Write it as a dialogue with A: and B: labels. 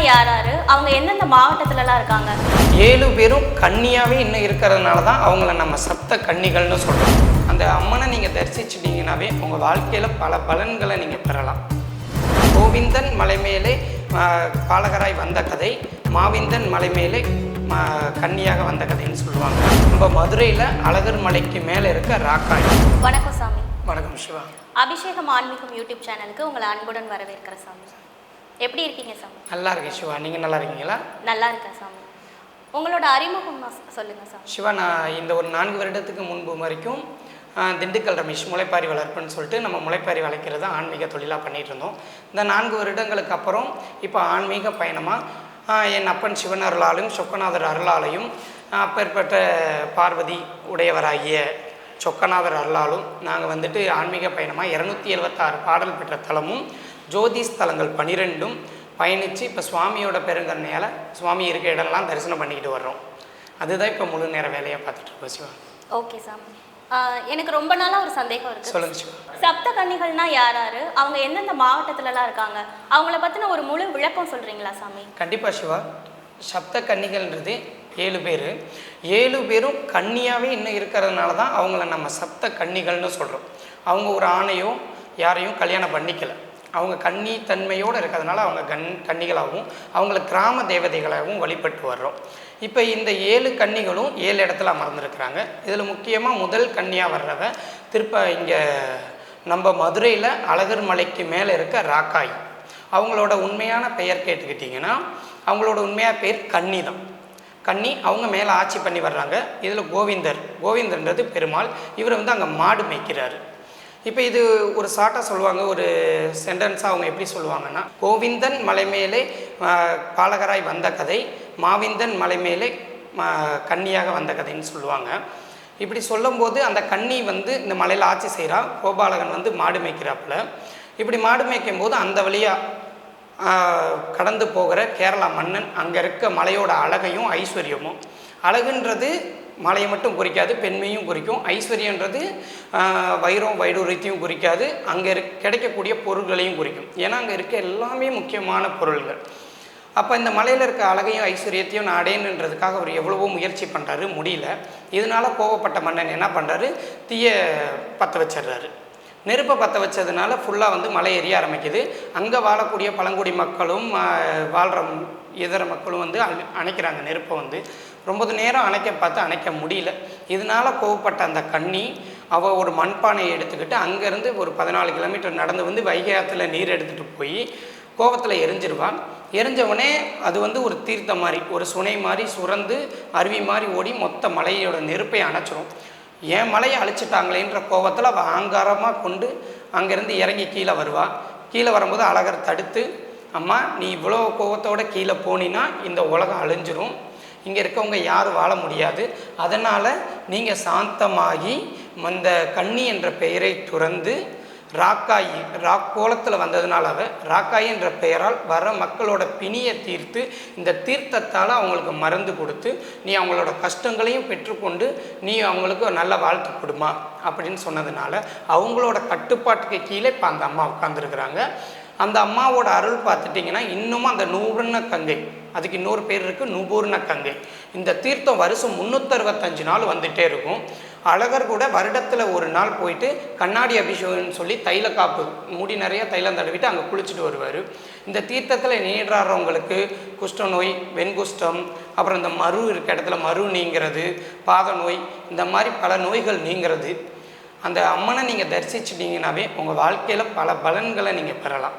A: யார் யாரு, அவங்க எந்தெந்த மாவட்டத்துலலாம் இருக்காங்க?
B: 7 பேரும் கன்னியாகவே இன்னும் இருக்கிறதுனால தான் அவங்கள நம்ம சப்த கன்னிகள்னு சொல்கிறோம். அந்த அம்மனை நீங்கள் தரிசிச்சிட்டிங்கனாவே உங்கள் வாழ்க்கையில் பல பலன்களை நீங்கள் பெறலாம். கோவிந்தன் மலை மேலே பாலகராய் வந்த கதை, மாவிந்தன் மலை மேலே கன்னியாக வந்த கதைன்னு சொல்லுவாங்க. நம்ம மதுரையில் அழகர் மலைக்கு மேலே இருக்க ராக்காய்.
A: வணக்கம் சாமி.
B: வணக்கம் சிவா.
A: அபிஷேகம் ஆன்மீகம் யூடியூப் சேனலுக்கு உங்களை அன்புடன் வரவேற்கிற சாமி. எப்படி இருக்கீங்க சாமி?
B: நல்லா இருக்கேன் சிவா. நீங்கள் நல்லா இருக்கீங்களா?
A: நல்லா இருக்கேன் சாமி. உங்களோட அறிமுகம் சொல்லுங்கள் சாமி.
B: சிவா, நான் இந்த ஒரு 4 வருடத்துக்கு முன்பு வரைக்கும் திண்டுக்கல் ரமேஷ் முளைப்பாரி வளர்ப்புன்னு சொல்லிட்டு நம்ம முளைப்பாரி வளர்க்கிறது ஆன்மீக தொழிலாக பண்ணிகிட்டு இருந்தோம். இந்த 4 வருடங்களுக்கு அப்புறம் இப்போ ஆன்மீக பயணமாக என் அப்பன் சிவன் அருளாலையும் சொக்கநாதர் அருளாலையும் அப்பேற்பட்ட பார்வதி உடையவராகிய சொக்கநாதர் அருளாலும் நாங்கள் வந்துட்டு ஆன்மீக பயணமாக 276 பாடல் பெற்ற தலமும் ஜோதி ஸ்தலங்கள் 12ம் பயணித்து இப்போ சுவாமியோட பெருங்கருணையால் சுவாமி இருக்க இடம்லாம் தரிசனம் பண்ணிக்கிட்டு வர்றோம். அதுதான் இப்போ முழு நேர வேலையாக பார்த்துட்டு இருக்கோம் சிவா.
A: ஓகே சாமி. எனக்கு ரொம்ப நாளாக ஒரு சந்தேகம் இருக்குது.
B: சொல்லுங்க சிவா.
A: சப்த கன்னிகள்னா யார் யார், அவங்க எந்தெந்த மாவட்டத்துலலாம் இருக்காங்க, அவங்கள பற்றின ஒரு முழு விளக்கம் சொல்கிறீங்களா சாமி?
B: கண்டிப்பாக சிவா. சப்த கன்னிகள்ன்றது 7 பேர். 7 பேரும் கன்னியாகவே இன்னும் இருக்கிறதுனால தான் அவங்கள நம்ம சப்த கன்னிகள்னு சொல்கிறோம். அவங்க ஒரு ஆணையோ யாரையும் கல்யாணம் பண்ணிக்கலை. அவங்க கன்னி தன்மையோடு இருக்கிறதுனால அவங்க கன்னிகளாகவும் அவங்கள கிராம தேவதைகளாகவும் வழிபட்டு வர்றோம். இப்போ இந்த 7 கன்னிகளும் 7 இடத்துல அமர்ந்துருக்கிறாங்க. இதில் முக்கியமாக முதல் கன்னியாக வர்றவ இங்கே நம்ம மதுரையில் அழகர் மலைக்கு மேலே இருக்க ராக்காய். அவங்களோட உண்மையான பெயர் கேட்டுக்கிட்டிங்கன்னா அவங்களோட உண்மையான பேர் கன்னி தான். கன்னி அவங்க மேலே ஆட்சி பண்ணி வர்றாங்க. இதில் கோவிந்தர்ன்றது பெருமாள். இவர் அங்கே மாடு மேய்க்கிறாரு. இப்போ இது ஒரு ஷார்ட்டாக சொல்லுவாங்க, ஒரு சென்டென்ஸாக அவங்க எப்படி சொல்லுவாங்கன்னா, கோவிந்தன் மலை மேலே பாலகராய் வந்த கதை, மாவிந்தன் மலை மேலே கன்னியாக வந்த கதைன்னு சொல்லுவாங்க. இப்படி சொல்லும்போது அந்த கன்னி இந்த மலையில் ஆட்சி செய்கிறா, கோபாலகன் மாடு மேய்க்கிறாப்புல. இப்படி மாடு மேய்க்கும் போது அந்த வழியாக கடந்து போகிற கேரளா மன்னன் அங்கே இருக்க மலையோட அழகையும் ஐஸ்வர்யமும், அழகுன்றது மலையை மட்டும் குறிக்காது, பெண்மையும் குறிக்கும். ஐஸ்வர்யன்றது வைடூரியத்தையும் குறிக்காது, அங்கே கிடைக்கக்கூடிய பொருள்களையும் குறிக்கும். ஏன்னா அங்கே இருக்க எல்லாமே முக்கியமான பொருள்கள். அப்போ இந்த மலையில் இருக்க அழகையும் ஐஸ்வர்யத்தையும் நான் அடையணுன்றதுக்காக அவர் எவ்வளவோ முயற்சி பண்ணுறாரு, முடியல. இதனால் கோவப்பட்ட மன்னன் என்ன பண்ணுறாரு, தீயை பற்ற வச்சிடுறாரு. நெருப்பை பற்ற வச்சதுனால ஃபுல்லாக மலை எரிய ஆரம்பிக்குது. அங்கே வாழக்கூடிய பழங்குடி மக்களும் வாழ்கிற இதர மக்களும் அணைக்கிறாங்க நெருப்பை. ரொம்ப நேரம் அணைக்க முடியல. இதனால் கோவப்பட்ட அந்த கன்னி அவள் ஒரு மண்பானையை எடுத்துக்கிட்டு அங்கேருந்து ஒரு 14 கிலோமீட்டர் நடந்து வைகை ஆற்றுல நீர் எடுத்துகிட்டு போய் கோவத்தில் எரிஞ்சிருவான். எரிஞ்சவனே அது ஒரு தீர்த்தம் மாதிரி, ஒரு சுனை மாதிரி சுரந்து அருவி மாதிரி ஓடி மொத்த மலையோட நெருப்பை அணைச்சிரும். என் மலையை அழிச்சிட்டாங்களேன்ற கோவத்தில் அவள் ஆங்காரமாக கொண்டு அங்கேருந்து இறங்கி கீழே வருவாள். கீழே வரும்போது அழகர் தடுத்து, அம்மா நீ இவ்வளோ கோவத்தோடு கீழே போனீன்னா இந்த உலகம் அழிஞ்சிரும், இங்கே இருக்கவங்க யாரும் வாழ முடியாது. அதனால் நீங்கள் சாந்தமாகி அந்த கன்னி என்ற பெயரை துறந்து ராக்கோலத்தில் வந்ததுனால ராக்காய் என்ற பெயரால் வர மக்களோட பிணியை தீர்த்து இந்த தீர்த்தத்தால் அவங்களுக்கு மருந்து கொடுத்து நீ அவங்களோட கஷ்டங்களையும் பெற்றுக்கொண்டு நீ அவங்களுக்கு நல்ல வாழ்த்து கொடுமா அப்படின்னு சொன்னதுனால அவங்களோட கட்டுப்பாட்டுக்கு கீழே இப்போ அந்த அம்மா உட்காந்துருக்குறாங்க. அந்த அம்மாவோட அருள் பார்த்துட்டிங்கன்னா இன்னமும் அந்த நூறுன கங்கை, அதுக்கு இன்னொரு பேர் இருக்குது நுபூர்ண கங்கை. இந்த தீர்த்தம் வருஷம் 365 நாள் வந்துகிட்டே இருக்கும். அழகர் கூட வருடத்தில் ஒரு நாள் போயிட்டு கண்ணாடி அபிஷேகம்னு சொல்லி தைல காப்பு முடி நிறைய தைலம் தடவிட்டு அங்கே குளிச்சுட்டு வருவார். இந்த தீர்த்தத்தில் நீராடுறவங்களுக்கு குஷ்ட நோய், வெண்குஷ்டம், அப்புறம் இந்த மரு இருக்க இடத்துல மரு நீங்கிறது, பாத நோய், இந்த மாதிரி பல நோய்கள் நீங்கிறது. அந்த அம்மனை நீங்கள் தரிசிச்சிட்டிங்கனாவே உங்கள் வாழ்க்கையில் பல பலன்களை நீங்கள் பெறலாம்.